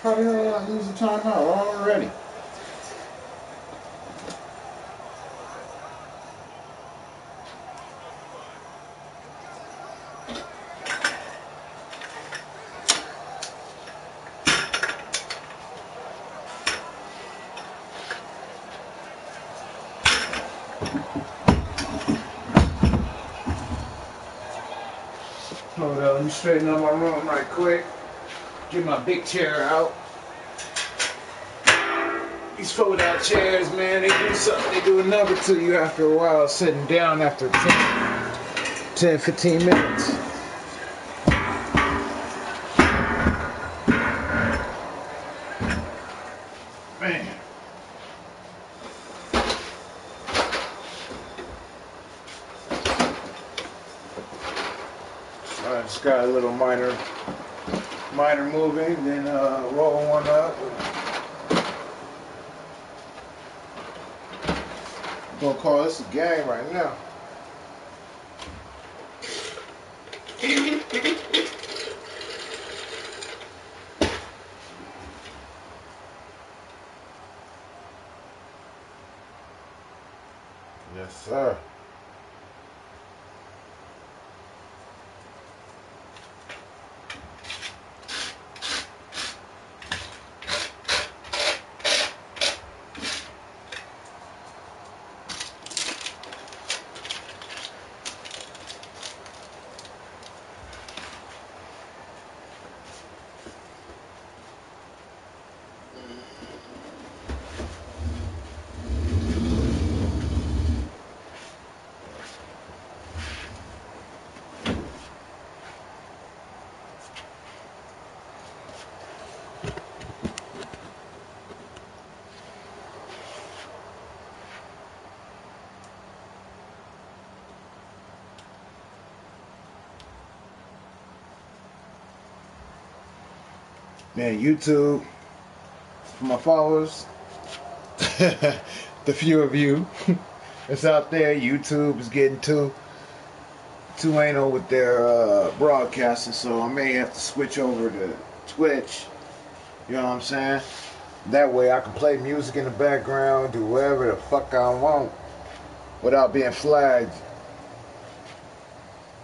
How the hell did I lose the timeout already? Hold on, let me straighten up my room right quick. Get my big chair out. These fold out chairs, man, they do something. They do a number to you after a while, sitting down after 10, 15 minutes. Man. I just got a little minor moving, then roll one up. I'm gonna call this a gang right now. Yes, sir. Man, YouTube, for my followers, the few of you that's out there, YouTube is getting too anal with their broadcasting, so I may have to switch over to Twitch. You know what I'm saying? That way I can play music in the background, do whatever the fuck I want without being flagged.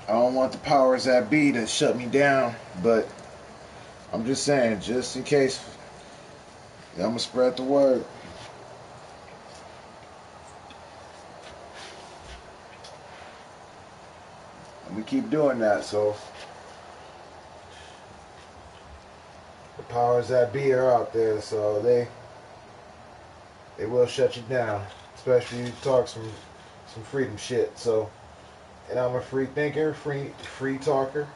I don't want the powers that be to shut me down, but I'm just saying, just in case, I'm gonna spread the word. And we keep doing that, so the powers that be are out there, so they will shut you down, especially if you talk some freedom shit. So, and I'm a free thinker, free talker,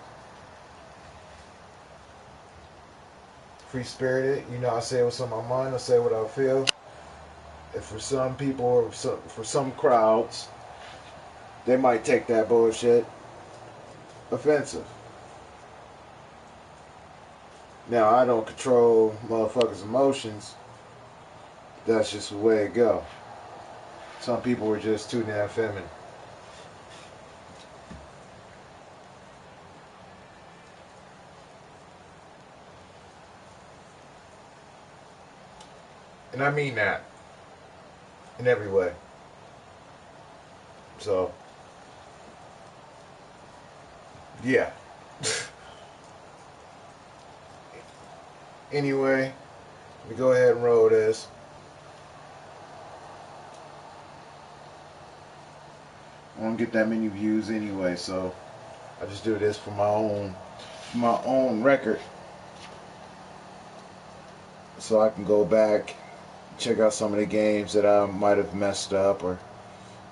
free spirited. You know, I say what's on my mind. I say what I feel. And for some people, or for some crowds, they might take that bullshit offensive. Now, I don't control motherfuckers' emotions. That's just the way it go. Some people are just too damn feminine. And I mean that in every way. So, yeah. Anyway, let me go ahead and roll this. I don't get that many views anyway, so I just do this for my own record, so I can go back, check out some of the games that I might have messed up, or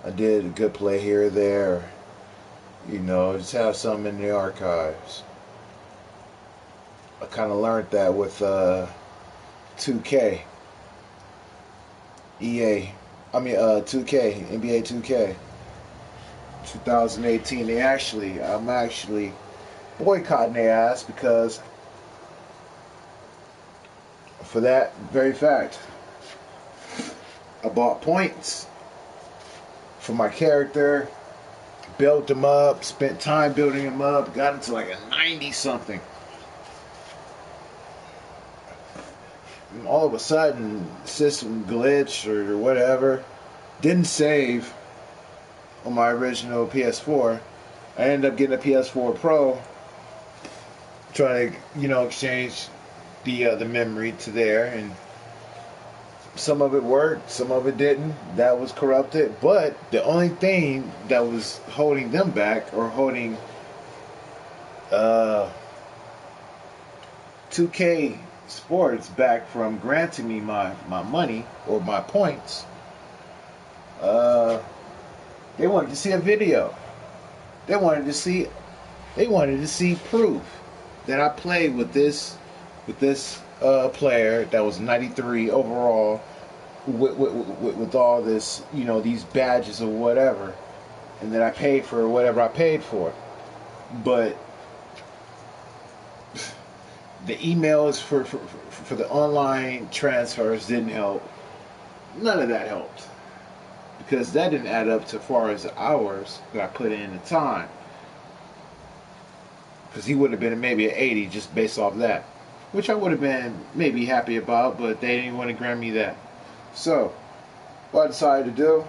I did a good play here or there, or, you know, just have some in the archives. I kind of learned that with 2K, 2K, NBA 2K, 2018. I'm actually boycotting their ass because for that very fact, I bought points for my character, built them up, spent time building them up, got into like a 90 something. And all of a sudden, system glitch or whatever, didn't save on my original PS4. I ended up getting a PS4 Pro, trying to, exchange the memory to there, and some of it worked, some of it didn't. That was corrupted. But the only thing that was holding them back, or holding 2K Sports back from granting me my money or my points, they wanted to see a video. They wanted to see proof that I played with this player that was 93 overall, with all this, these badges or whatever, and that I paid for whatever I paid for. But the emails for the online transfers didn't help. None of that helped, because that didn't add up to as far as the hours that I put in the time. Because he would have been maybe an 80 just based off that, which I would have been maybe happy about, but they didn't want to grant me that. So, what I decided to do,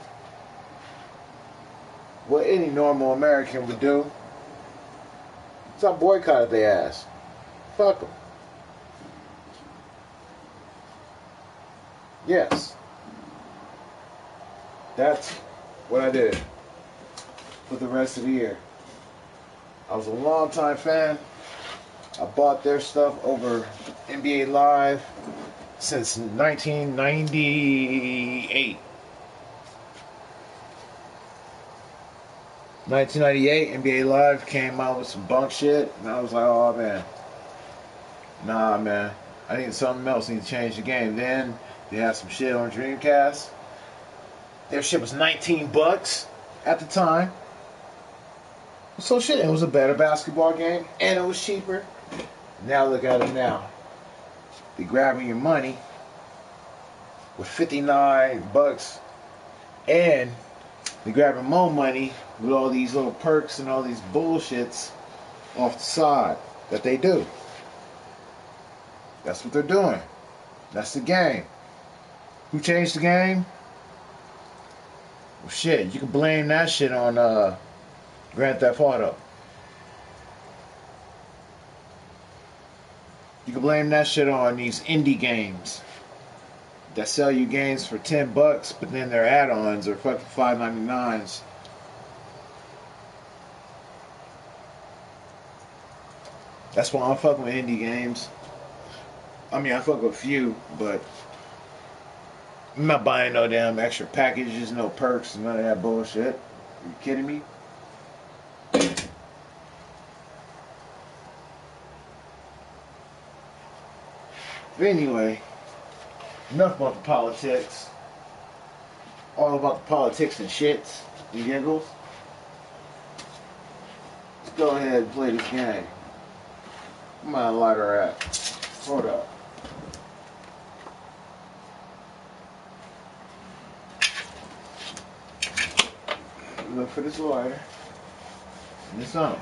what any normal American would do, is I boycotted their ass. Fuck them. Yes. That's what I did for the rest of the year. I was a long-time fan. I bought their stuff over NBA Live since 1998. 1998, NBA Live came out with some bunk shit, and I was like, oh man. Nah, man. I need something else. I need to change the game. Then they had some shit on Dreamcast. Their shit was $19 at the time. So shit, it was a better basketball game, and it was cheaper. Now look at it now. They grabbing your money with $59, and they grabbing more money with all these little perks and all these bullshits off the side that they do. That's what they're doing. That's the game. Who changed the game? Well, shit, you can blame that shit on Grand Theft Auto. You can blame that shit on these indie games that sell you games for $10, but then their add-ons are fucking $5.99s. That's why I'm fucking with indie games. I mean, I fuck with a few, but I'm not buying no damn extra packages, no perks, none of that bullshit. Are you kidding me? But anyway, enough about the politics. All about the politics and shits and giggles. Let's go ahead and play this game. Where my lighter at? Hold up. Look for this lighter and this on.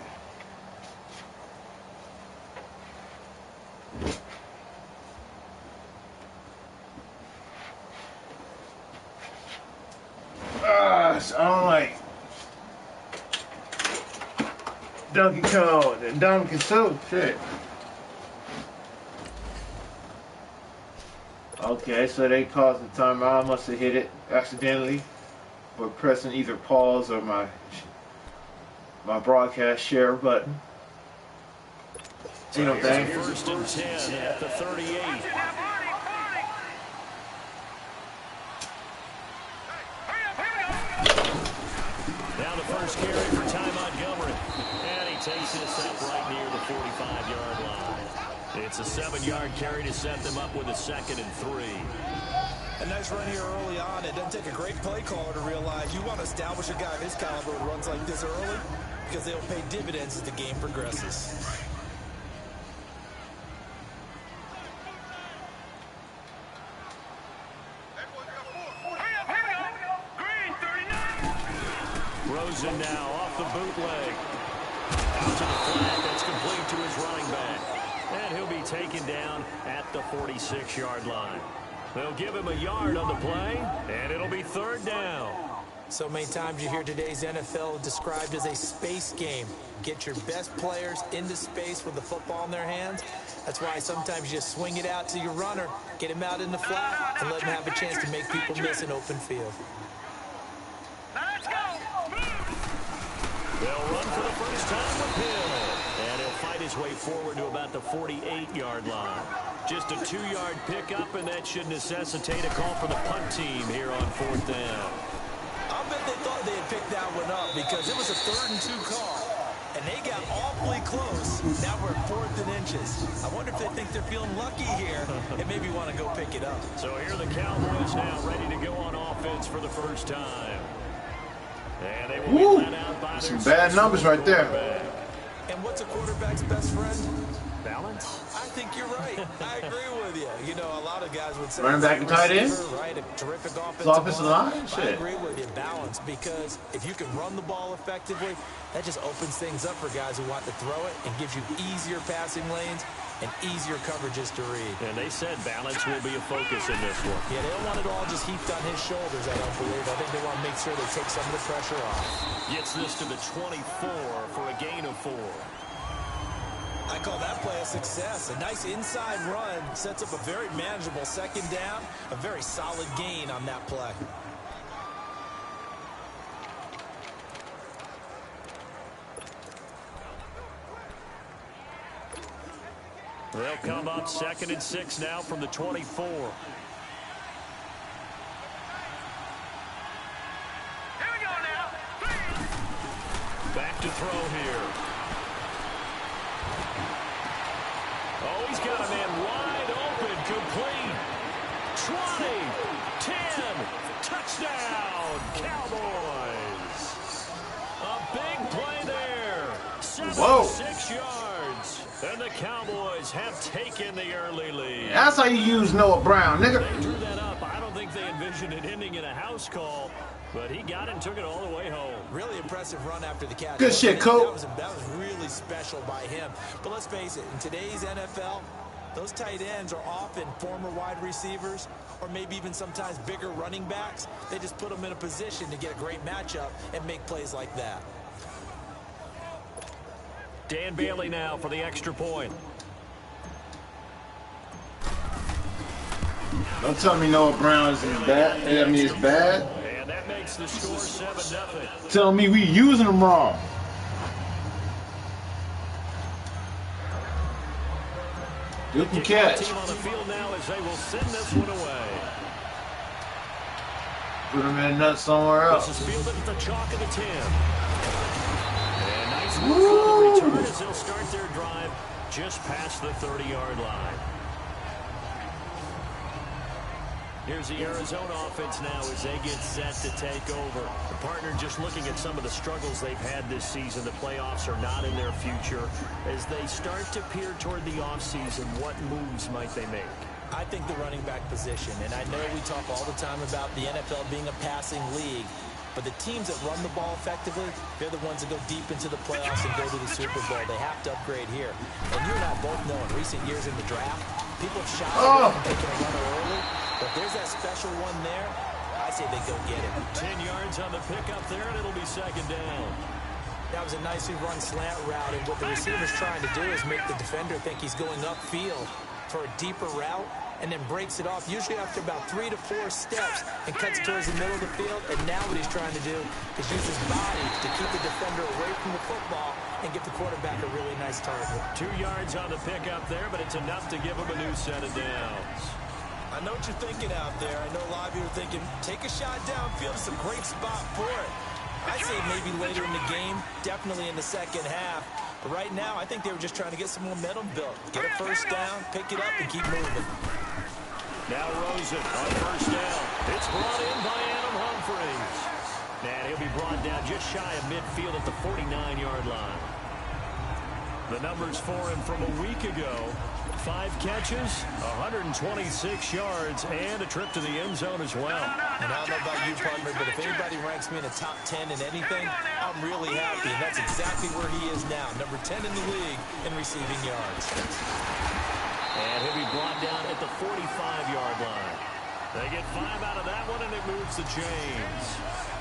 I don't like Donkey Kong and Donkey Soup shit. Okay, so they caused the timeout. I must have hit it accidentally, or pressing either pause or my broadcast share button. You know what I'm saying? First and 10 at the 38. Now the first carry for Ty Montgomery. And he takes this up right near the 45-yard line. It's a 7-yard carry to set them up with a 2nd and 3. A nice run here early on. It doesn't take a great play caller to realize you want to establish a guy of his caliber who runs like this early, because they'll pay dividends as the game progresses. Rosen now off the bootleg. Out to the flat. That's complete to his running back. And he'll be taken down at the 46-yard line. They'll give him a yard on the play, and it'll be 3rd down. So many times you hear today's NFL described as a space game. Get your best players into space with the football in their hands. That's why sometimes you just swing it out to your runner, get him out in the flat, and let him have a chance to make people miss an open field. They'll run for the first time with Hill. And he'll fight his way forward to about the 48-yard line. Just a 2-yard pickup, and that should necessitate a call for the punt team here on 4th down. I'll bet they thought they had picked that one up because it was a 3rd and 2 call. And they got awfully close. Now we're at 4th and inches. I wonder if they think they're feeling lucky here and maybe want to go pick it up. So here are the Cowboys now ready to go on offense for the first time. And they will be let out by some bad numbers right there. And what's a quarterback's best friend? Balance? I think you're right. I agree with you. You know, a lot of guys would say running back and tight end, right? A terrific offensive line. I agree with you. Balance, because if you can run the ball effectively, that just opens things up for guys who want to throw it and gives you easier passing lanes and easier coverages to read. And they said balance will be a focus in this one. Yeah, they don't want it all just heaped on his shoulders, I don't believe. I think they want to make sure they take some of the pressure off. Gets this to the 24 for a gain of 4. I call that play a success. A nice inside run sets up a very manageable 2nd down. A very solid gain on that play. They'll come up 2nd and 6 now from the 24. Here we go now. Back to throw here. Oh, he's got a man wide open, complete. 20, 10, touchdown, Cowboys. A big play there. 76 yards. And the Cowboys have taken the early lead. That's how you use Noah Brown, nigga. They drew that up. I don't think they envisioned it ending in a house call, but he got it and took it all the way home. Really impressive run after the catch. Good shit, Coach. That was really special by him. But let's face it, in today's NFL, those tight ends are often former wide receivers or maybe even sometimes bigger running backs. They just put them in a position to get a great matchup and make plays like that. Dan Bailey now for the extra point. Don't tell me Noah Brown is bad. I mean, it's bad. And that makes the score 7-0. Tell me we using them wrong. Good catch. Team on the field now as they will send this one away. Put him in a nut somewhere else. This is fielded at the chalk of the 10. And nice work on the return as they'll start their drive just past the 30-yard line. Here's the Arizona offense now as they get set to take over. The partner just looking at some of the struggles they've had this season. The playoffs are not in their future. As they start to peer toward the offseason, what moves might they make? I think the running back position, and I know we talk all the time about the NFL being a passing league, but the teams that run the ball effectively, they're the ones that go deep into the playoffs and go to the Super Bowl. They have to upgrade here. And you and I both know in recent years in the draft, people have shot away from taking a runner early, but there's that special one there. I say they go get it. 10 yards on the pickup there, and it'll be 2nd down. That was a nicely run slant route, and what the receiver's trying to do is make the defender think he's going upfield for a deeper route, and then breaks it off, usually after about 3 to 4 steps, and cuts towards the middle of the field. And now what he's trying to do is use his body to keep the defender away from the football and give the quarterback a really nice target. 2 yards on the pickup there, but it's enough to give him a new set of downs. I know what you're thinking out there. I know a lot of you are thinking, take a shot downfield. It's a great spot for it. I'd say maybe later in the game, definitely in the second half. But right now, I think they were just trying to get some momentum built. Get a first down, pick it up, and keep moving. Now Rosen on first down. It's brought in by Adam Humphries. And he'll be brought down just shy of midfield at the 49-yard line. The numbers for him from a week ago. 5 catches, 126 yards, and a trip to the end zone as well. And I don't know about you, partner, but if anybody ranks me in the top 10 in anything, I'm really happy. And that's exactly where he is now, number 10 in the league in receiving yards. And he'll be brought down at the 45-yard line. They get 5 out of that one, and it moves the chains.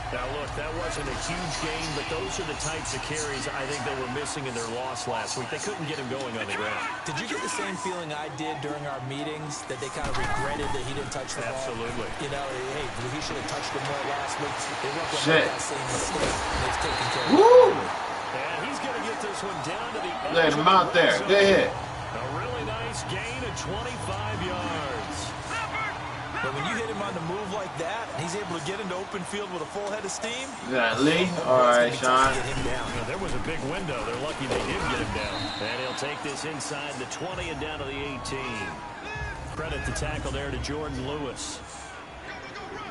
Now, look, that wasn't a huge gain, but those are the types of carries I think they were missing in their loss last week. They couldn't get him going on the ground. Did you get the same feeling I did during our meetings, that they kind of regretted that he didn't touch the ball? Absolutely. You know, hey, he should have touched it more last week. They weren't going to make that same mistake, and it's taken care of. Woo! And he's going to get this one down to the edge. Let him out there. Go ahead. A really nice gain of 25 yards. But when you hit him on the move like that, and he's able to get into open field with a full head of steam. Is that Lee? All right, Sean. There was a big window. They're lucky they did get him down. And he'll take this inside the 20 and down to the 18. Credit the tackle there to Jordan Lewis.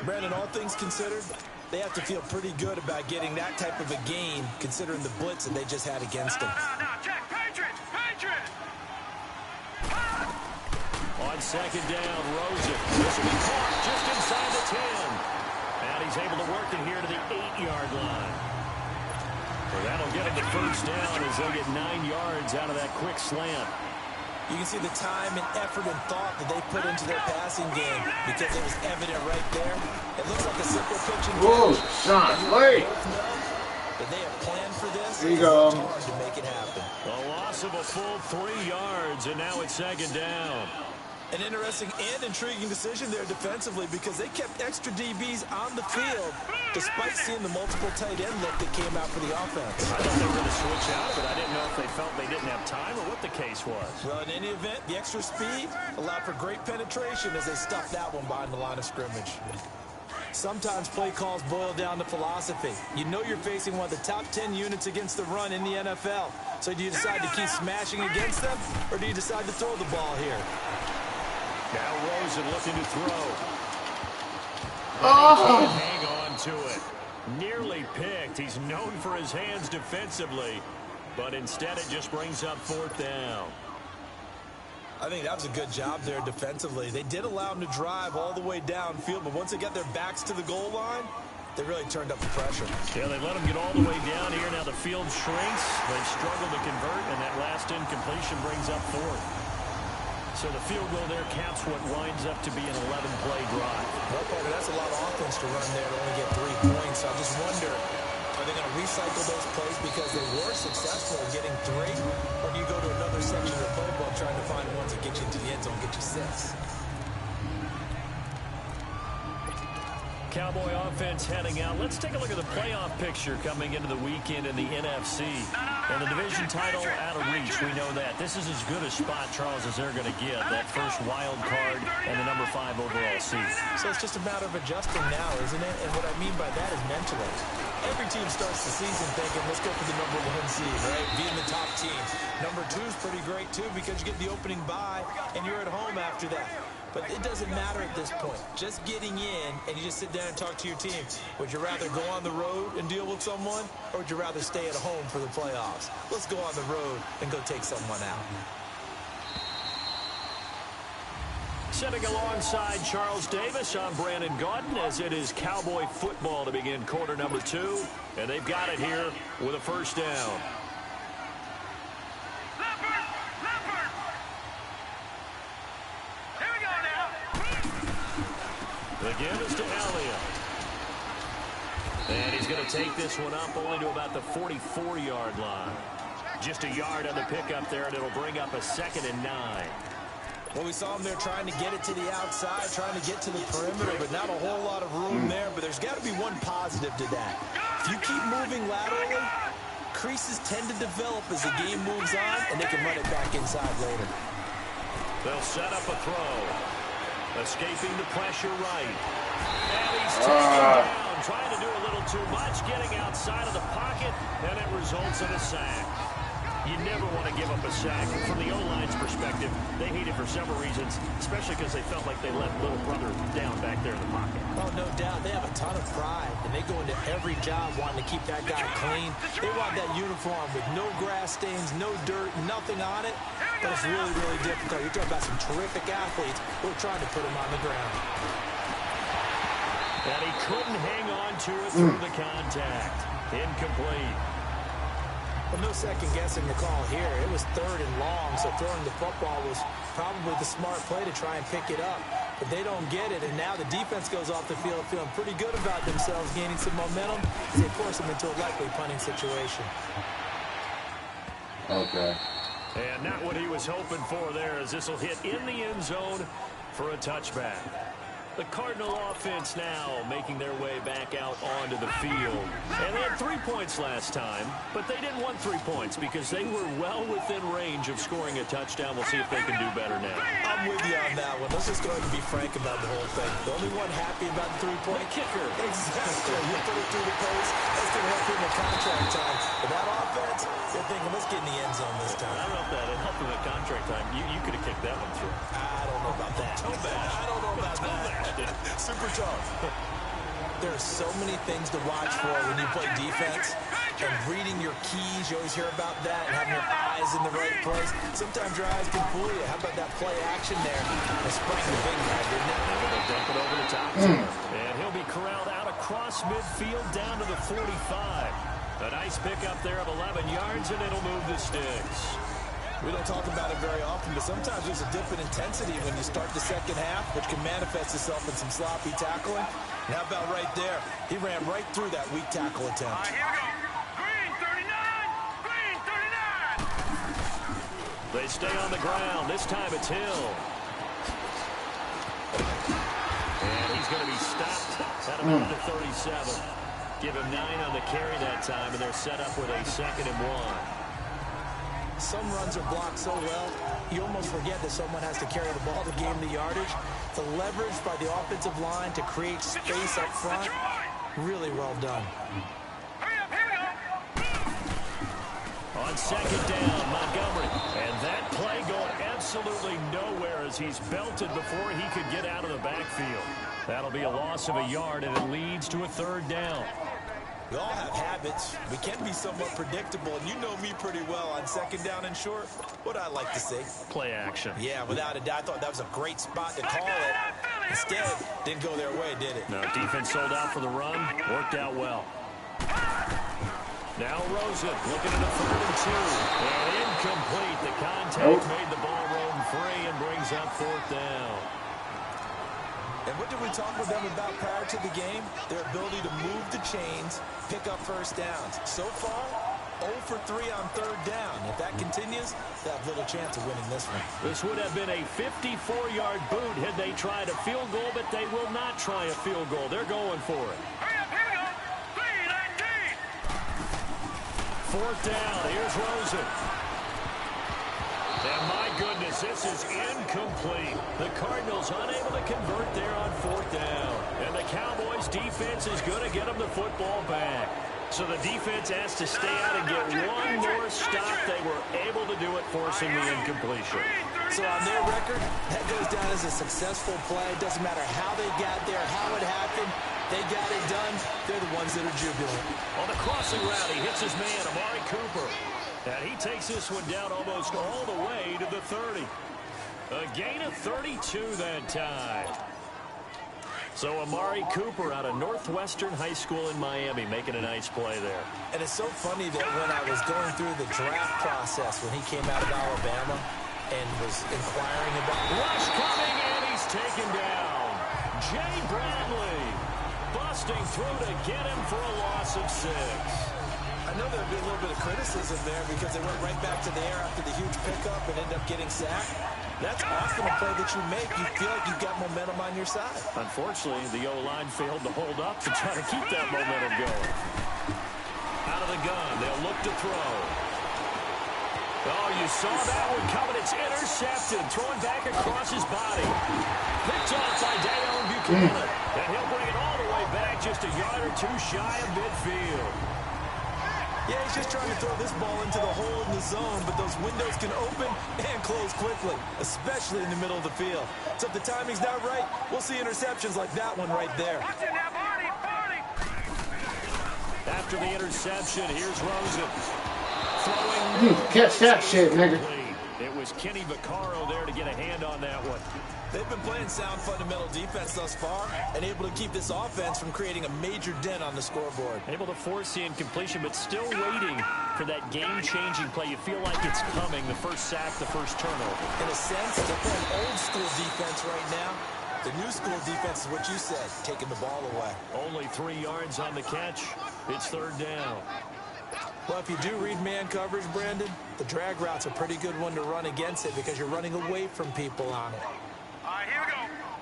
Brandon, all things considered, they have to feel pretty good about getting that type of a gain, considering the blitz that they just had against them. Now, check. Patriots! Patriots! On second down, Rosen. This will be caught just inside the 10. And he's able to work it here to the 8-yard line. So that'll get him the first down as they'll get 9 yards out of that quick slant. You can see the time and effort and thought that they put into their passing game because it was evident right there. It looks like a simple pitch and Whoa, catch. Sean, wait. But they have planned for this. Here you go. It's hard to make it happen. A loss of a full 3 yards, and now it's second down. An interesting and intriguing decision there defensively because they kept extra DBs on the field despite seeing the multiple tight end look that came out for the offense. I thought they were going to switch out, but I didn't know if they felt they didn't have time or what the case was. Well, in any event, the extra speed allowed for great penetration as they stuffed that one behind the line of scrimmage. Sometimes play calls boil down to philosophy. You know you're facing one of the top 10 units against the run in the NFL. So do you decide to keep smashing against them, or do you decide to throw the ball here? Now Rosen looking to throw. Oh! Hang on to it. Nearly picked. He's known for his hands defensively, but instead it just brings up fourth down. I think that was a good job there defensively. They did allow him to drive all the way downfield, but once they got their backs to the goal line, they really turned up the pressure. Yeah, they let him get all the way down here. Now the field shrinks. They struggle to convert, and that last incompletion brings up fourth. So the field goal there caps what winds up to be an 11-play drive. Well, Parker, that's a lot of offense to run there to only get 3 points. So I just wonder, are they going to recycle those plays because they were successful in getting 3? Or do you go to another section of the playbook trying to find ones that get you into the end zone, get you 6? Cowboy offense heading out. Let's take a look at the playoff picture coming into the weekend in the NFC. And the division title out of reach, we know that. This is as good a spot, Charles, as they're going to get. That first wild card and the number 5 overall seed. So it's just a matter of adjusting now, isn't it? And what I mean by that is mentally. Every team starts the season thinking, let's go for the number 1 seed, right? Being the top team. Number 2 is pretty great, too, because you get the opening bye, and you're at home after that. But it doesn't matter at this point. Just getting in, and you just sit down and talk to your team. Would you rather go on the road and deal with someone, or would you rather stay at home for the playoffs? Let's go on the road and go take someone out. Sitting alongside Charles Davis, I'm Brandon Gaudin, as it is Cowboy football to begin quarter number 2. And they've got it here with a first down. The give is to Elliott. And he's going to take this one up only to about the 44-yard line. Just a yard on the pickup there, and it'll bring up a 2nd and 9. Well, we saw him there trying to get it to the outside, trying to get to the perimeter, but not a whole lot of room there. But there's got to be one positive to that. If you keep moving laterally, creases tend to develop as the game moves on, and they can run it back inside later. They'll set up a throw. Escaping the pressure right. And he's taken down, trying to do a little too much, getting outside of the pocket, and it results in a sack. You never want to give up a sack. From the O-line's perspective, they hate it for several reasons, especially because they felt like they let little brother down back there in the pocket. Oh, no doubt. They have a ton of pride, and they go into every job wanting to keep that guy clean. They want that uniform with no grass stains, no dirt, nothing on it. But it's really, really difficult. You're talking about some terrific athletes who are trying to put him on the ground. And he couldn't hang on to it through the contact. Incomplete. Well, no second guessing the call here. It was 3rd and long, so throwing the football was probably the smart play to try and pick it up. But they don't get it, and now the defense goes off the field feeling pretty good about themselves, gaining some momentum as they force them into a likely punting situation. Okay. And not what he was hoping for there, as this will hit in the end zone for a touchback. The Cardinal offense now making their way back out onto the field. And they had 3 points last time, but they didn't want 3 points because they were well within range of scoring a touchdown. We'll see if they can do better now. I'm with you on that one. Let's just go ahead and be frank about the whole thing. The only one happy about the 3-point kicker. Exactly. You put it through the post. That's going to help him in contract time. But that offense, they're thinking, let's get in the end zone this time. I don't know if that helped him at contract time. You could have kicked that one through. I don't know about that. I don't know about that. Super tough. There are so many things to watch for when you play defense. And reading your keys, you always hear about that, and having your eyes in the right place. Sometimes your eyes can fool you. How about that play action there? They sprang the big guy, didn't it? They're going to dump it over the top. And he'll be corralled out across midfield down to the 45. A nice pickup there of 11 yards, and it'll move the sticks. We don't talk about it very often, but sometimes there's a dip in intensity when you start the second half, which can manifest itself in some sloppy tackling. And how about right there? He ran right through that weak tackle attempt. All right, here we go. Green 39. Green 39. They stay on the ground. This time it's Hill. And he's going to be stopped at about the 37. Give him 9 on the carry that time, and they're set up with a 2nd and 1. Some runs are blocked so well, you almost forget that someone has to carry the ball to gain the yardage. The leverage by the offensive line to create space up front, really well done. Hurry up, here we go. On 2nd down, Montgomery. And that play going absolutely nowhere as he's belted before he could get out of the backfield. That'll be a loss of a yard, and it leads to a 3rd down. We all have habits. We can be somewhat predictable, and you know me pretty well on 2nd down and short. What I like to see. Play action. Yeah, without a doubt. I thought that was a great spot to call it. Instead, didn't go their way, did it? No, defense sold out for the run. Worked out well. Now Rosen looking at a 3rd and 2. And incomplete. The contact made the ball roam free and brings up 4th down. And what did we talk with them about prior to the game? Their ability to move the chains, pick up 1st downs. So far, 0 for 3 on 3rd down. If that continues, they have little chance of winning this one. This would have been a 54-yard boot had they tried a field goal, but they will not try a field goal. They're going for it. Hurry up, here we go. 3-19. 4th down. Here's Rosen. And my goodness, this is incomplete. The Cardinals unable to convert there on 4th down. And the Cowboys defense is going to get them the football back. So the defense has to stay out and get one more stop. They were able to do it, forcing the incompletion. So on their record, that goes down as a successful play. It doesn't matter how they got there, how it happened. They got it done. They're the ones that are jubilant. On the crossing route, he hits his man, Amari Cooper. And he takes this one down almost all the way to the 30. A gain of 32 that time. So Amari Cooper out of Northwestern High School in Miami making a nice play there. And it's so funny that when I was going through the draft process when he came out of Alabama and was inquiring about... Rush coming, and he's taken down. Jay Bradley busting through to get him for a loss of 6. I know there'd be a little bit of criticism there because they went right back to the air after the huge pickup and ended up getting sacked. That's often a play that you make. You feel like you've got momentum on your side. Unfortunately, the O-line failed to hold up to try to keep that momentum going. Out of the gun, they'll look to throw. Oh, you saw that one coming. It's intercepted. Throwing back across his body. Picked off by Dayon Buchanan. And he'll bring it all the way back just a yard or 2 shy of midfield. Yeah, he's just trying to throw this ball into the hole in the zone, but those windows can open and close quickly, especially in the middle of the field. So if the timing's not right, we'll see interceptions like that one right there. Watch it now, Barney, Barney. After the interception, here's Rosen. Throwing. Catch that shit, nigga. It was Kenny Vaccaro there to get a hand on that one. They've been playing sound fundamental defense thus far and able to keep this offense from creating a major dent on the scoreboard. Able to force the incompletion, but still waiting for that game-changing play. You feel like it's coming, the first sack, the first turnover. In a sense, they're playing old school defense right now. The new school defense is what you said, taking the ball away. Only 3 yards on the catch. It's third down. Well, if you do read man coverage, Brandon, the drag route's a pretty good one to run against it because you're running away from people on it. All right, here we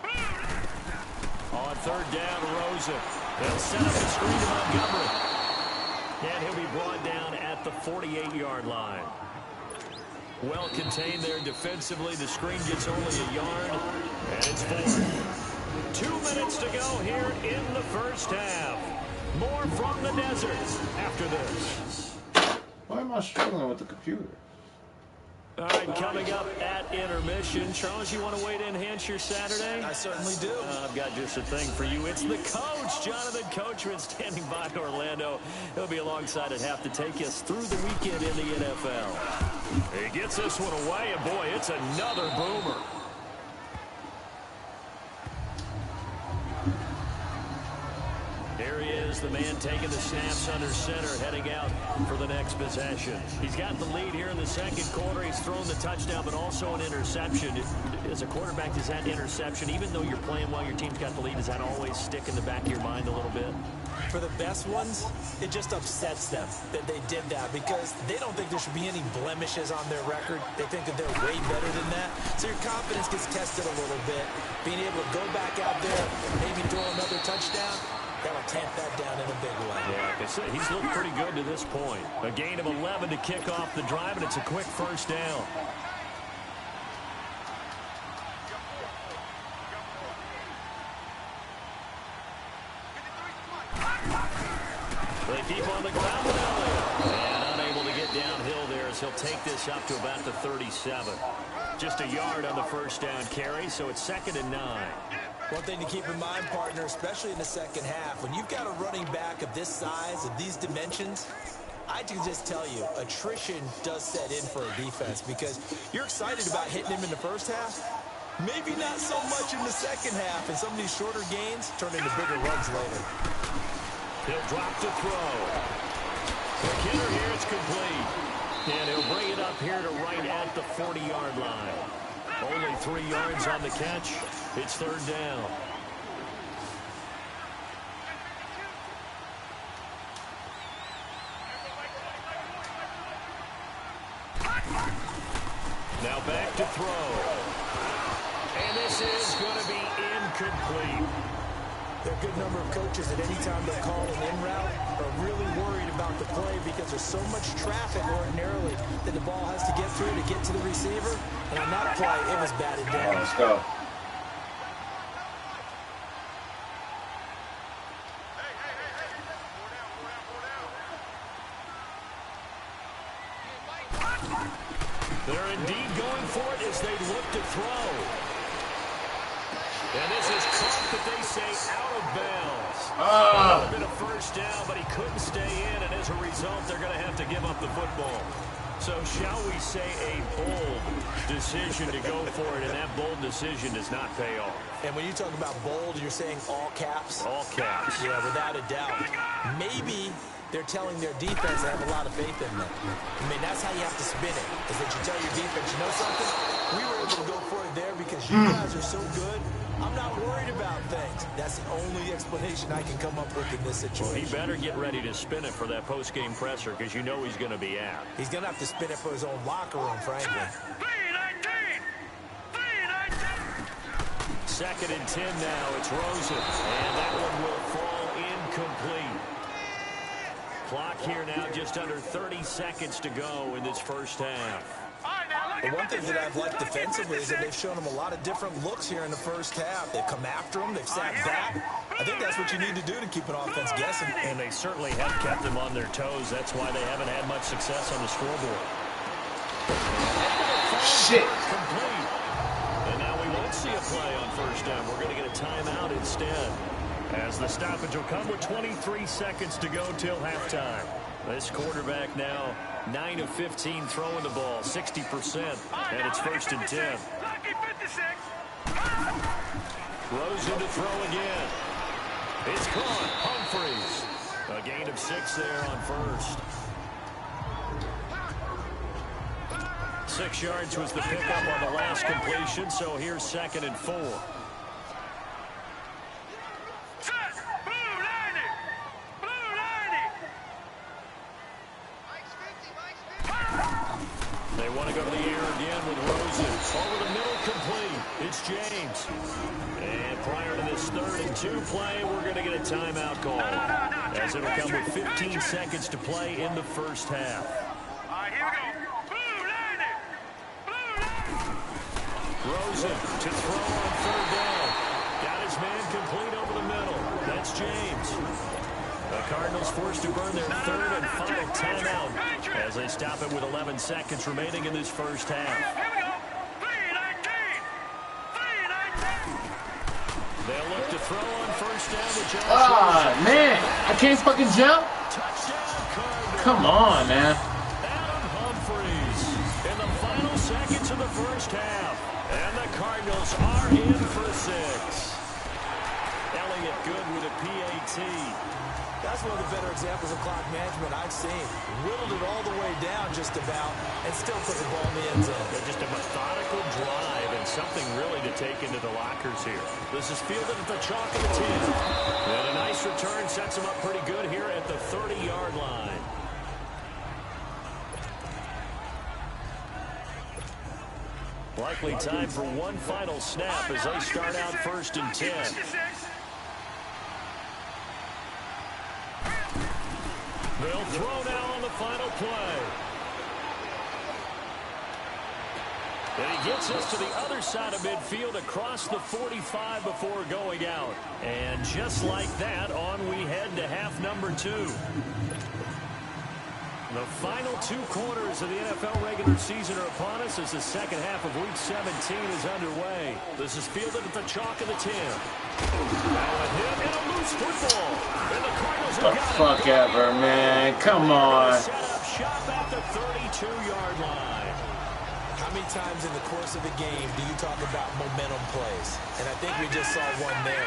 go. On third down, Rosa. They'll set up the screen to Montgomery. And he'll be brought down at the 48-yard line. Well contained there defensively. The screen gets only a yard, and it's forward. 2 minutes to go here in the first half. More from the desert after this. Why am I struggling with the computer? All right, coming up at intermission. Charles, you want to wait to enhance your Saturday? I certainly do. I've got just a thing for you. It's the coach, Jonathan Coachman, standing by in Orlando. He'll be alongside at half to take us through the weekend in the NFL. He gets this one away, and boy, it's another boomer. Here he is, the man taking the snaps under center, heading out for the next possession. He's got the lead here in the second quarter. He's thrown the touchdown, but also an interception. As a quarterback, does that interception, even though you're playing while your team's got the lead, does that always stick in the back of your mind a little bit? For the best ones, it just upsets them that they did that because they don't think there should be any blemishes on their record. They think that they're way better than that. So your confidence gets tested a little bit. Being able to go back out there, maybe throw another touchdown, that'll tamp that down in a big way. Yeah, like I said, he's looked pretty good to this point. A gain of 11 to kick off the drive, and it's a quick first down. They keep on the ground with Elliott. And unable to get downhill there as he'll take this up to about the 37. Just a yard on the first down carry, so it's 2nd and 9. One thing to keep in mind, partner, especially in the second half, when you've got a running back of this size, of these dimensions, I can just tell you, attrition does set in for a defense because you're excited about hitting him in the first half. Maybe not so much in the second half, and some of these shorter gains turn into bigger runs later. He'll drop to throw. The kicker here, it's complete. And he'll bring it up here to right at the 40-yard line. Only 3 yards on the catch. It's third down. Now back to throw. And this is going to be incomplete. There are a good number of coaches at any time they call an in route are really worried about the play because there's so much traffic ordinarily that the ball has to get through to get to the receiver. And on that play, it was batted down. Let's go. They're indeed going for it as they look to throw. And this is caught, but they say out of bounds. That would have been a first down, but he couldn't stay in, and as a result, they're going to have to give up the football. So shall we say a bold decision to go for it, and that bold decision does not pay off. And when you talk about bold, you're saying all caps? All caps. Yeah, without a doubt. Maybe they're telling their defense they have a lot of faith in them. I mean, that's how you have to spin it, is that you tell your defense, you know something? We were able to go for it there because you guys are so good. I'm not worried about things. That's the only explanation I can come up with in this situation. Well, he better get ready to spin it for that post-game presser because you know he's going to be out. He's going to have to spin it for his own locker room, frankly. 2nd and 10 now. It's Rosen. And that one will fall incomplete. Clock here now, just under 30 seconds to go in this first half. The one thing that I've liked defensively is that they've shown him a lot of different looks here in the first half. They've come after him. They've sat back. I think that's what you need to do to keep an offense guessing. And they certainly have kept them on their toes. That's why they haven't had much success on the scoreboard. Shit. Complete. And now we won't see a play on first down. We're going to get a timeout instead. As the stoppage will come with 23 seconds to go till halftime. This quarterback now 9 of 15 throwing the ball, 60%, and it's 1st and 10. Rosen to throw again. It's caught. Humphreys. A gain of 6 there on 1st. 6 yards was the pickup on the last completion, so here's 2nd and 4. They want to go to the air again with Rosen. Over the middle, complete. It's James. And prior to this 3rd and 2 play, we're going to get a timeout call, as it'll come with 15 seconds to play in the 1st half. All right, here we go. Rosen to throw on 3rd down. Got his man complete over the middle. That's James. The Cardinals forced to burn their 3rd and final timeout as they stop it with 11 seconds remaining in this 1st half. They'll look to throw on 1st down with Josh. Ah, man. I can't fucking jump. Touchdown, Cardinals. Come on, man. Adam Humphreys in the final seconds of the 1st half. And the Cardinals are in for 6. Elliott good with a PAT. That's one of the better examples of clock management I've seen. Whittled it all the way down just about and still put the ball in the end zone. Just a methodical drive and something really to take into the lockers here. This is fielded at the chalk of the 10. And a nice return sets him up pretty good here at the 30-yard line. Likely time for one final snap as they start out 1st and 10. They'll throw now on the final play. And he gets us to the other side of midfield across the 45 before going out. And just like that, on we head to half number 2. The final 2 quarters of the NFL regular season are upon us as the 2nd half of Week 17 is underway. This is fielded at the chalk of the 10. Now a hit and a loose football. And the Cardinals have got it. Fuck ever, man. Come on. Set up shop at the 32-yard line. How many times in the course of a game do you talk about momentum plays? And I think we just saw one there.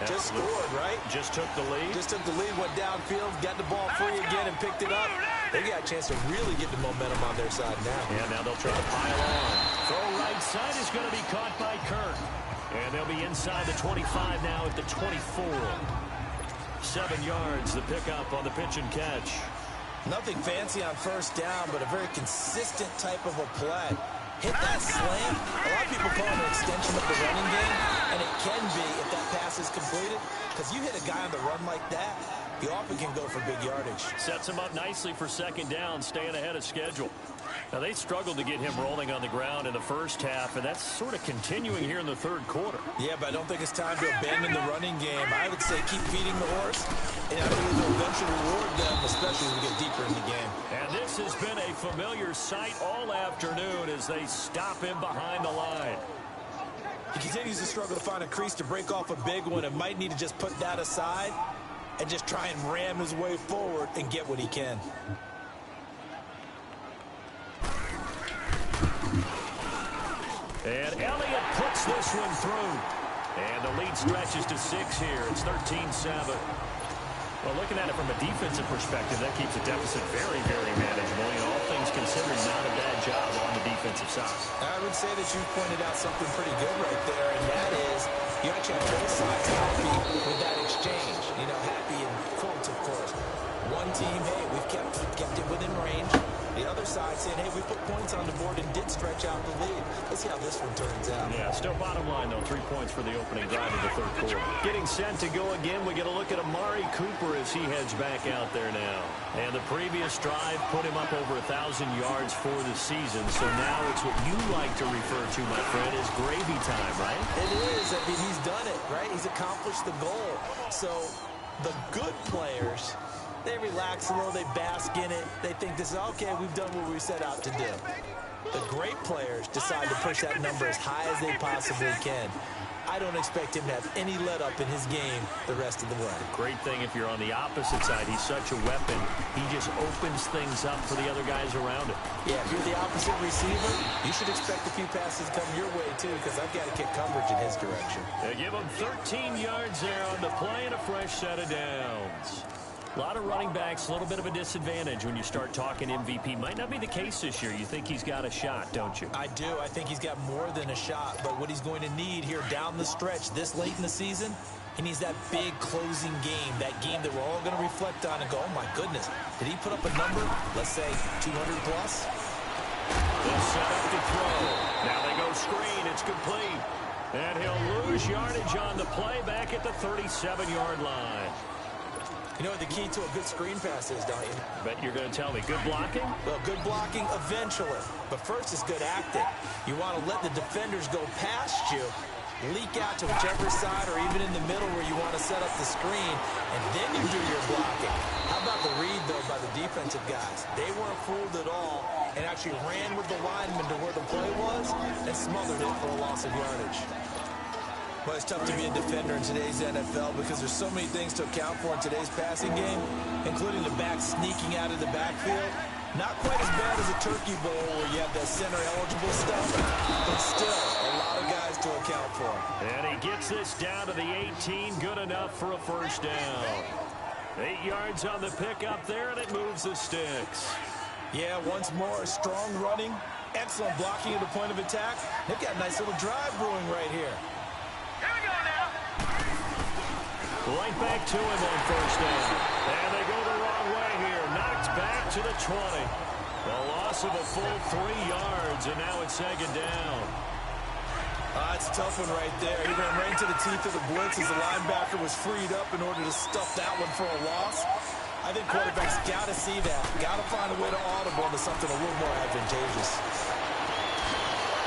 Just scored, right? Just took the lead. Just took the lead, went downfield, got the ball free again and picked it up. They got a chance to really get the momentum on their side now. Yeah, now they'll try to pile on. Throw right side is going to be caught by Kirk. And they'll be inside the 25 now at the 24. 7 yards, the pickup on the pitch and catch. Nothing fancy on 1st down, but a very consistent type of a play. Hit that slam. A lot of people call it an extension of the running game, and it can be if that pass is completed, because you hit a guy on the run like that, he often can go for big yardage. Sets him up nicely for 2nd down, staying ahead of schedule. Now, they struggled to get him rolling on the ground in the 1st half, and that's sort of continuing here in the 3rd quarter. Yeah, but I don't think it's time to abandon the running game. I would say keep feeding the horse, and I think we'll eventually reward them, especially as we get deeper in the game. And this has been a familiar sight all afternoon as they stop him behind the line. He continues to struggle to find a crease to break off a big one and might need to just put that aside and just try and ram his way forward and get what he can. And Elliott puts this one through. And the lead stretches to 6 here. It's 13-7. Well, looking at it from a defensive perspective, that keeps the deficit very, very manageable. You know, all things considered, not a bad job on the defensive side. I would say that you pointed out something pretty good right there, and that is you actually have both sides happy with that exchange. You know, happy in quotes, of course. One team, hey, we've kept it within range. The other side saying, hey, we put points on the board and did stretch out the lead. Let's see how this one turns out. Yeah, still bottom line, though. 3 points for the opening drive of the 3rd quarter. Getting set to go again, we get a look at Amari Cooper as he heads back out there now. And the previous drive put him up over 1,000 yards for the season. So now it's what you like to refer to, my friend, as gravy time, right? It is. I mean, he's done it, right? He's accomplished the goal. So the good players, they relax a little, they bask in it. They think this is, okay, we've done what we set out to do. The great players decide to push that number as high as they possibly can. I don't expect him to have any let-up in his game the rest of the way. Great thing if you're on the opposite side. He's such a weapon. He just opens things up for the other guys around him. Yeah, if you're the opposite receiver, you should expect a few passes to come your way, too, because I've got to kick coverage in his direction. They give him 13 yards there on the play and a fresh set of downs. A lot of running backs, a little bit of a disadvantage when you start talking MVP. Might not be the case this year. You think he's got a shot, don't you? I do. I think he's got more than a shot. But what he's going to need here down the stretch this late in the season, he needs that big closing game, that game that we're all going to reflect on and go, oh, my goodness, did he put up a number, let's say, 200 plus? They'll set up to throw. Now they go screen. It's complete. And he'll lose yardage on the play back at the 37-yard line. You know what the key to a good screen pass is, don't you? Bet you're going to tell me. Good blocking? Well, good blocking eventually. But first is good acting. You want to let the defenders go past you, leak out to whichever side or even in the middle where you want to set up the screen, and then you do your blocking. How about the read, though, by the defensive guys? They weren't fooled at all and actually ran with the lineman to where the play was and smothered it for a loss of yardage. Well, it's tough to be a defender in today's NFL because there's so many things to account for in today's passing game, including the back sneaking out of the backfield. Not quite as bad as a turkey bowl where you have that center-eligible stuff, but still a lot of guys to account for. And he gets this down to the 18, good enough for a first down. 8 yards on the pickup there, and it moves the sticks. Yeah, once more, strong running, excellent blocking at the point of attack. They've got a nice little drive brewing right here. Here we go now. Right back to him on first down. And they go the wrong way here. Knocked back to the 20. A loss of a full 3 yards, and now it's second down. It's a tough one right there. He ran right into the teeth of the blitz as the linebacker was freed up in order to stuff that one for a loss. I think quarterbacks got to see that. Got to find a way to audible into something a little more advantageous.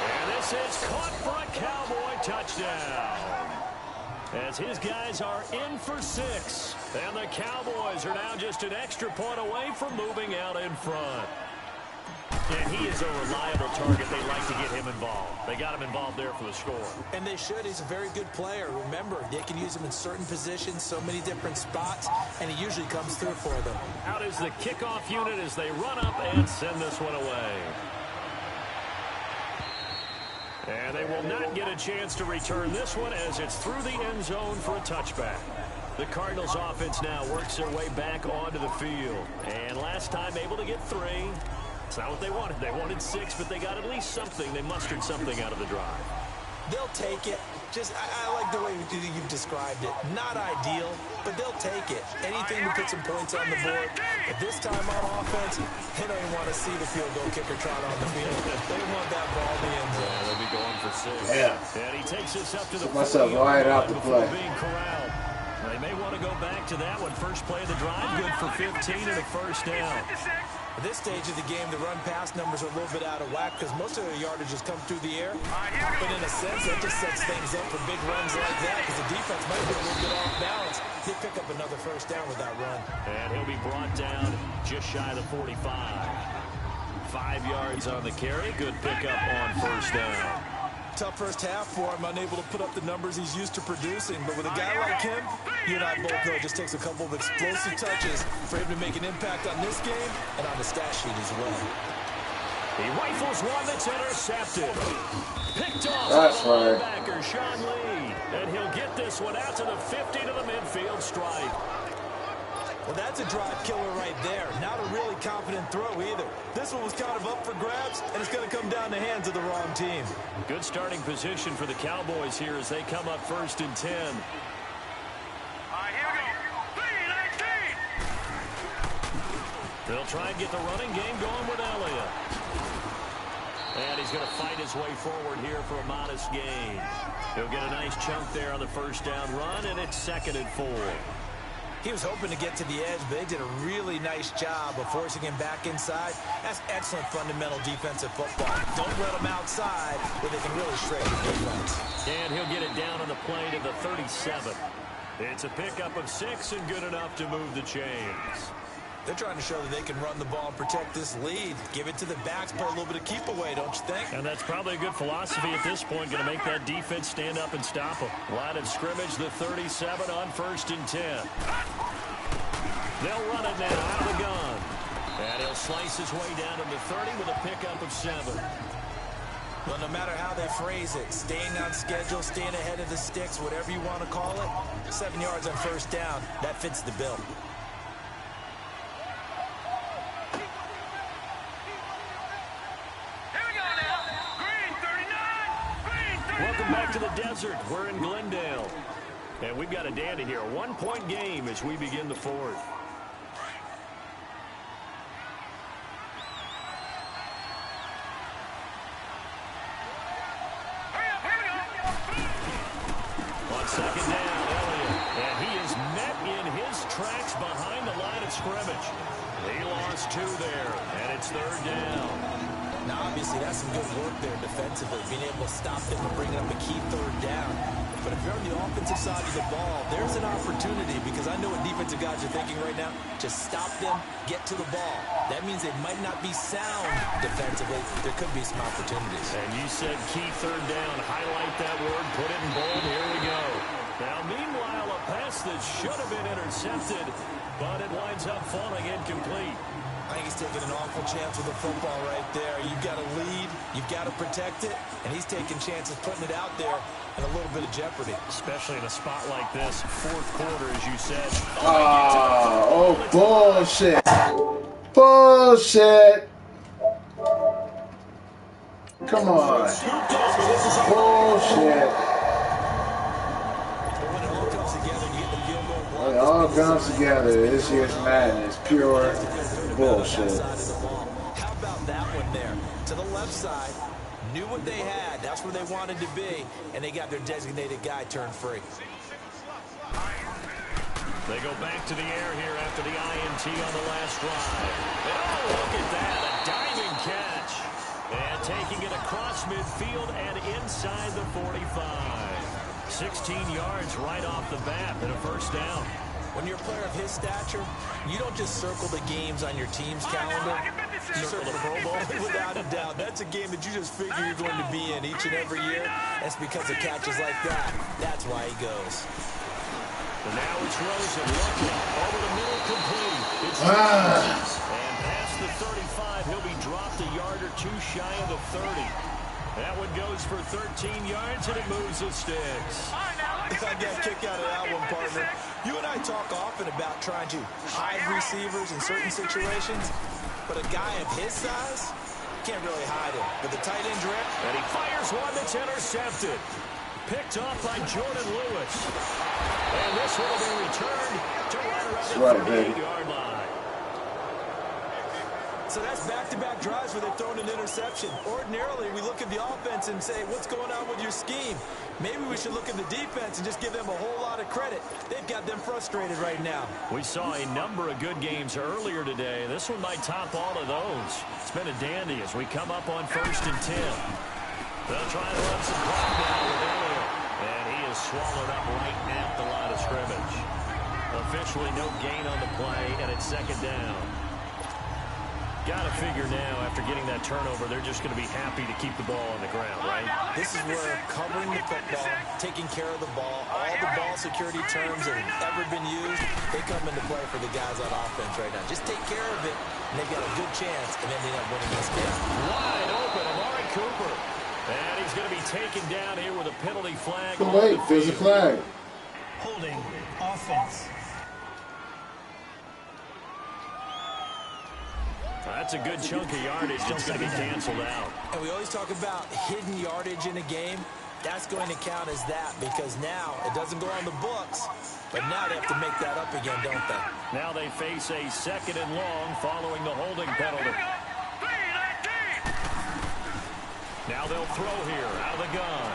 And this is caught for a Cowboy touchdown. As his guys are in for 6. And the Cowboys are now just an extra point away from moving out in front. And he is a reliable target. They like to get him involved. They got him involved there for the score. And they should. He's a very good player. Remember, they can use him in certain positions, so many different spots, and he usually comes through for them. Out is the kickoff unit as they run up and send this one away. And they will not get a chance to return this one as it's through the end zone for a touchback. The Cardinals offense now works their way back onto the field. And last time able to get 3. It's not what they wanted. They wanted 6, but they got at least something. They mustered something out of the drive. They'll take it. I like the way you've described it. Not ideal, but they'll take it. Anything to put some points on the board. But this time on offense, they don't even want to see the field goal kicker trot on the field. They want that ball in the end zone. Yeah, they'll be going for 6. Yeah. And he takes us up to the Myself right out the play. being corralled. They may want to go back to that one. First play of the drive, good for 15 and a first down. At this stage of the game, the run-pass numbers are a little bit out of whack because most of their yardage has come through the air. But in a sense, that just sets things up for big runs like that because the defense might be a little bit off balance. He'll pick up another first down with that run. And he'll be brought down just shy of the 45. 5 yards on the carry. Good pickup on first down. Tough first half for him, unable to put up the numbers he's used to producing. But with a guy like him, you and I both know it just takes a couple of explosive touches for him to make an impact on this game and on the stat sheet as well. He rifles one that's intercepted. Picked off That's by the right. linebacker, Sean Lee. And he'll get this one out to the 50 to the midfield stripe. Well, that's a drive killer right there. Not a really confident throw either. This one was kind of up for grabs, and it's going to come down the hands of the wrong team. Good starting position for the Cowboys here as they come up 1st and 10. All right, here we go. 3-19. They'll try and get the running game going with Elliott. And he's going to fight his way forward here for a modest gain. He'll get a nice chunk there on the first down run, and it's 2nd and 4. He was hoping to get to the edge, but they did a really nice job of forcing him back inside. That's excellent fundamental defensive football. Don't let him outside where they can really shred the defense. And he'll get it down on the play to the 37. It's a pickup of 6 and good enough to move the chains. They're trying to show that they can run the ball and protect this lead. Give it to the backs, play a little bit of keep away, don't you think? And that's probably a good philosophy at this point. Going to make that defense stand up and stop them. Line of scrimmage, the 37 on 1st and 10. They'll run it now out of the gun. And he'll slice his way down to the 30 with a pickup of 7. Well, no matter how they phrase it, staying on schedule, staying ahead of the sticks, whatever you want to call it, 7 yards on 1st down, that fits the bill. Welcome back to the desert. We're in Glendale. And we've got a dandy here. 1-point game as we begin the 4th. On 2nd down, Elliott. And he is met in his tracks behind the line of scrimmage. He lost 2 there. And it's 3rd down. Now, obviously, that's some good work there defensively, being able to stop them and bringing up a key 3rd down. But if you're on the offensive side of the ball, there's an opportunity, because I know what defensive guys are thinking right now. Just stop them, get to the ball. That means they might not be sound defensively. There could be some opportunities. And you said key 3rd down. Highlight that word, put it in bold. Here we go. Now, meanwhile, a pass that should have been intercepted, but it winds up falling incomplete. I think he's taking an awful chance with the football right there. You've got to lead, you've got to protect it, and he's taking chances putting it out there in a little bit of jeopardy. Especially in a spot like this, 4th quarter, as you said. Oh, bullshit. Bullshit. Come on. Bullshit. But when it all comes together, you get the field goal. When it all comes together, this year's madness, pure bullshit. How about that one there? To the left side, knew what they had. That's where they wanted to be, and they got their designated guy turned free. They go back to the air here after the INT on the last drive. And oh, look at that, a diving catch. And taking it across midfield and inside the 45. 16 yards right off the bat and a 1st down. When you're a player of his stature, you don't just circle the games on your team's calendar. You circle the Pro Bowl without a doubt. That's a game that you just figure you're going to be in each and every year. That's because of catches like that. That's why he goes. And now it's Rosen looking over the middle, complete. It's and past the 35, he'll be dropped a yard or 2 shy of the 30. That one goes for 13 yards, and it moves the sticks. I got a kick out of that one, partner. You and I talk often about trying to hide receivers in certain situations, but a guy of his size can't really hide him. With the tight end drip, and he fires one that's intercepted. Picked off by Jordan Lewis. And this will be returned to right around the 38-yard line. So that's back-to-back drives where they've thrown an interception. Ordinarily, we look at the offense and say, what's going on with your scheme? Maybe we should look at the defense and just give them a whole lot of credit. They've got them frustrated right now. We saw a number of good games earlier today. This one might top all of those. It's been a dandy as we come up on 1st and 10. They'll try to run some clock now with Elliott. And he is swallowed up right at the line of scrimmage. Officially no gain on the play, and it's 2nd down. Got to figure now, after getting that turnover, they're just going to be happy to keep the ball on the ground, right? This is where covering the football, taking care of the ball, all the ball security terms that have ever been used, they come into play for the guys on offense right now. Just take care of it, and they've got a good chance of ending up winning this game. Wide open, Amari Cooper. And he's going to be taken down here with a penalty flag. Oh, wait, there's a flag. Holding offense. That's a good chunk of yardage that's going to be canceled out. And we always talk about hidden yardage in a game. That's going to count as that because now it doesn't go on the books, but now they have to make that up again, don't they? Now they face a 2nd and long following the holding penalty. Now they'll throw here out of the gun.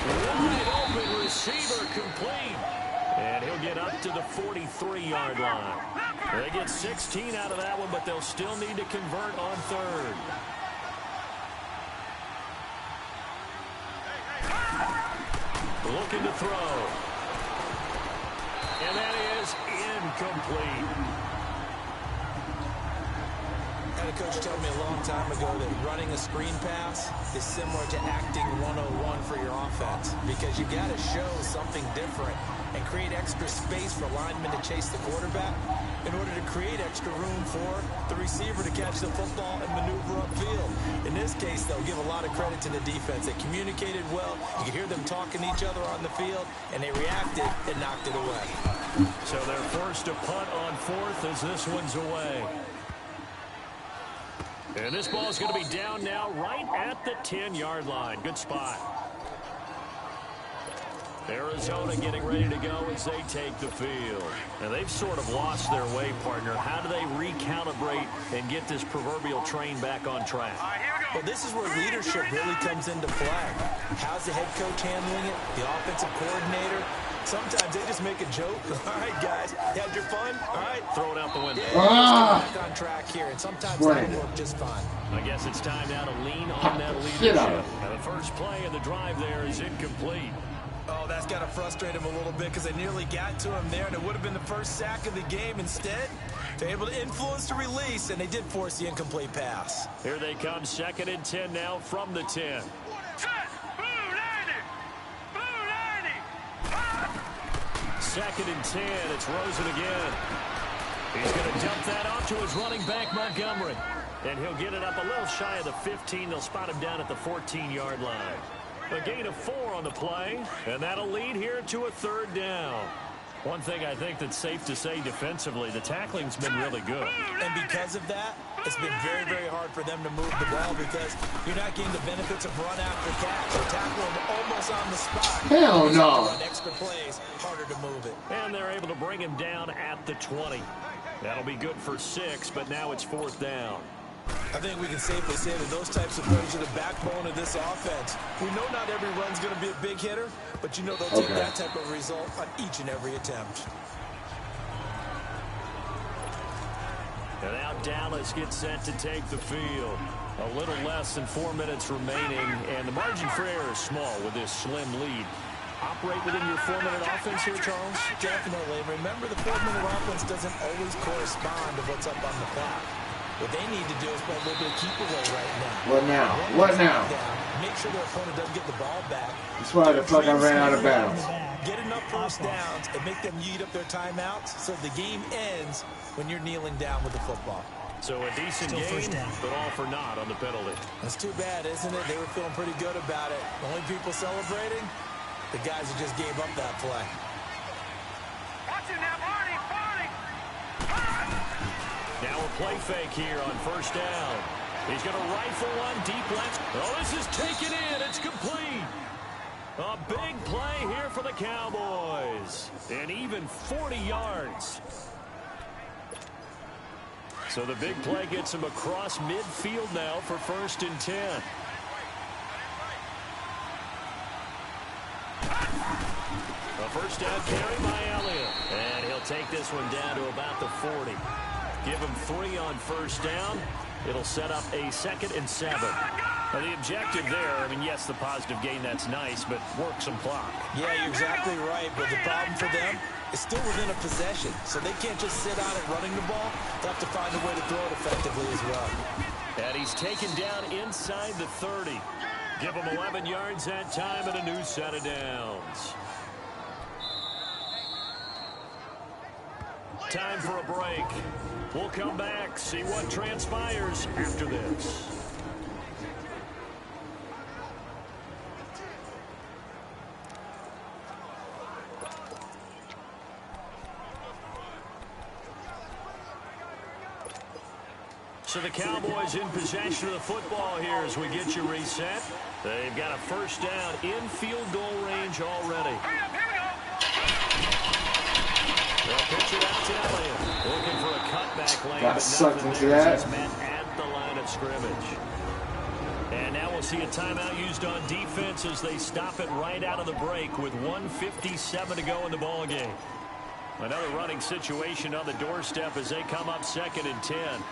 Wide open receiver complete. And he'll get up to the 43-yard line. They get 16 out of that one, but they'll still need to convert on 3rd. Looking to throw. And that is incomplete. had a coach tell me a long time ago that running a screen pass is similar to acting 101 for your offense, because you got to show something different and create extra space for linemen to chase the quarterback in order to create extra room for the receiver to catch the football and maneuver upfield. In this case, they'll give a lot of credit to the defense. They communicated well. You could hear them talking to each other on the field, and they reacted and knocked it away. So they're forced to punt on fourth as this one's away. And this ball's going to be down now right at the 10-yard line. Good spot. Arizona getting ready to go as they take the field. Now, they've sort of lost their way, partner. How do they recalibrate and get this proverbial train back on track? Well, this is where leadership really comes into play. How's the head coach handling it? The offensive coordinator? Sometimes they just make a joke. All right, guys, you had your fun? All right, throw it out the window. Yeah, back on track here, and sometimes that'll work just fine. I guess it's time now to lean on that leadership. And the first play of the drive there is incomplete. Oh, that's got to frustrate him a little bit because they nearly got to him there, and it would have been the first sack of the game. Instead, they're able to influence the release, and they did force the incomplete pass. Here they come, 2nd and 10 now from the 10. Second and 10, it's Rosen again. He's going to dump that off to his running back, Montgomery. And he'll get it up a little shy of the 15. They'll spot him down at the 14-yard line. A gain of 4 on the play, and that'll lead here to a 3rd down. One thing I think that's safe to say defensively, the tackling's been really good. And because of that, it's been very, very hard for them to move the ball because you're not getting the benefits of run after catch. They tackle them almost on the spot. Hell no. Run extra plays, harder to move it. And they're able to bring him down at the 20. That'll be good for 6, but now it's 4th down. I think we can safely say that those types of plays are the backbone of this offense. We know not every run's going to be a big hitter, but you know they'll take that type of result on each and every attempt. And now Dallas gets set to take the field. A little less than 4 minutes remaining, and the margin for error is small with this slim lead. Operate within your 4-minute offense here, Charles? Definitely. Remember, the 4-minute offense doesn't always correspond to what's up on the clock. What they need to do is play a little bit of keep away right now. What now? What now? Make sure their opponent doesn't get the ball back. That's why the fuck I ran out of bounds. Get enough first downs and make them eat up their timeouts so the game ends when you're kneeling down with the football. So a decent game, but all for naught on the penalty. That's too bad, isn't it? They were feeling pretty good about it. The only people celebrating, the guys who just gave up that play. Watch it now, Barney! Now a play fake here on 1st down. He's going to rifle one deep left. Oh, this is taken in. It's complete. A big play here for the Cowboys. And even 40 yards. So the big play gets him across midfield now for 1st and 10. A 1st down carry by Elliott. And he'll take this one down to about the 40. Give him 3 on 1st down. It'll set up a 2nd and 7. Now the objective there, I mean, yes, the positive gain, that's nice, but work some clock. Yeah, you're exactly right, but the problem for them is still within a possession, so they can't just sit on it running the ball. They'll have to find a way to throw it effectively as well. And he's taken down inside the 30. Give him 11 yards that time and a new set of downs. Time for a break. We'll come back, see what transpires after this. So the Cowboys in possession of the football here as we get you reset. They've got a 1st down in field goal range already. They'll pitch it out to Elliott. Looking for a cutback lane, Got sucked into that. He's met at the line of scrimmage. And now we'll see a timeout used on defense as they stop it right out of the break with 1:57 to go in the ball game. Another running situation on the doorstep as they come up 2nd and 10.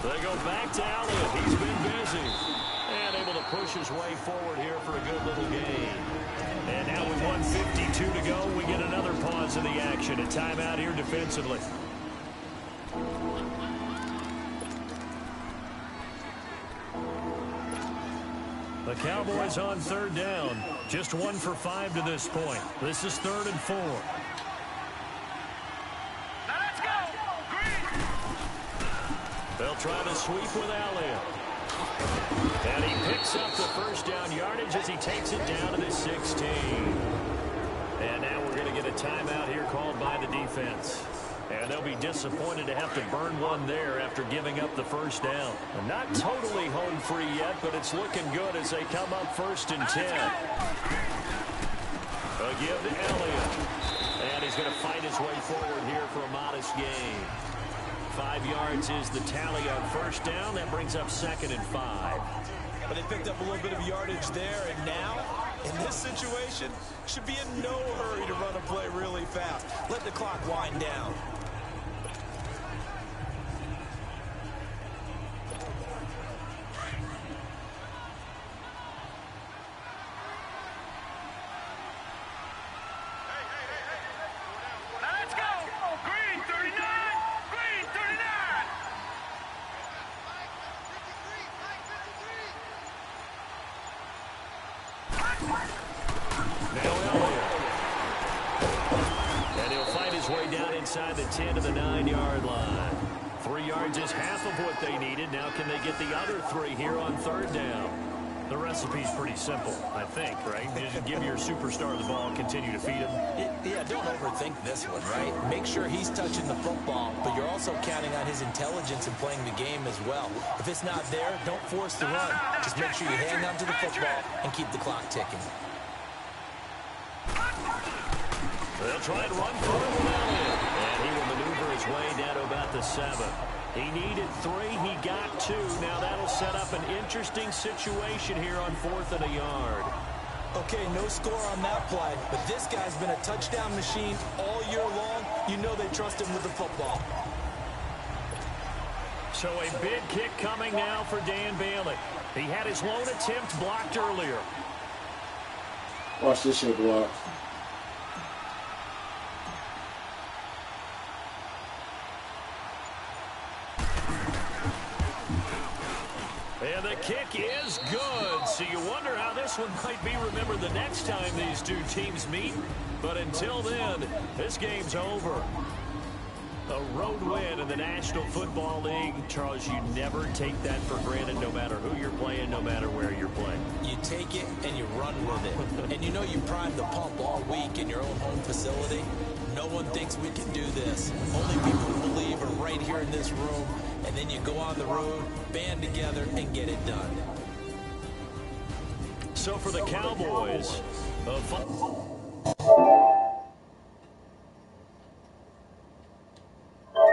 They go back to Elliott. He's been busy. And able to push his way forward here for a good little gain. And now with 1:52 to go, we get another pause in the action. A timeout here defensively. The Cowboys on third down. Just 1 for 5 to this point. This is 3rd and 4. Now let's go. Green. They'll try to sweep with Elliott. And he picks up the first down yardage as he takes it down to the 16. And now we're going to get a timeout here called by the defense. And they'll be disappointed to have to burn one there after giving up the first down. And not totally home free yet, but it's looking good as they come up 1st and 10. A give to Elliott. And he's going to fight his way forward here for a modest gain. 5 yards is the tally on 1st down. That brings up 2nd and 5. But they picked up a little bit of yardage there, and now, in this situation, should be in no hurry to run a play really fast. Let the clock wind down. Now let's go. Green 39. Green 39. Now Elliott. And he'll fight his way down inside the 10 to the 9-yard line. 3 yards is half of what they needed. Now can they get the other 3 here on 3rd down? The recipe's pretty simple, I think, right? Just give your superstar the ball and continue to feed him. Yeah, don't overthink this one, right? Make sure he's touching the football, but you're also counting on his intelligence in playing the game as well. If it's not there, don't force the run. Just make sure you hang on to the football and keep the clock ticking. They'll try and run for it with Elliott. And he will maneuver his way down to about the 7. He needed 3. He got 2. Now that'll set up an interesting situation here on 4th and a yard. Okay, no score on that play, but this guy's been a touchdown machine all year long. You know they trust him with the football. So a big kick coming now for Dan Bailey. He had his lone attempt blocked earlier. Watch this shit block. And the kick is good. So you wonder how this one might be remembered the next time these two teams meet. But until then, this game's over. A road win in the National Football League. Charles, you never take that for granted, no matter who you're playing, no matter where you're playing. You take it and you run with it. And you know you primed the pump all week in your own home facility. No one thinks we can do this. Only people who believe are right here in this room. And then you go on the road, band together, and get it done. So for the Cowboys,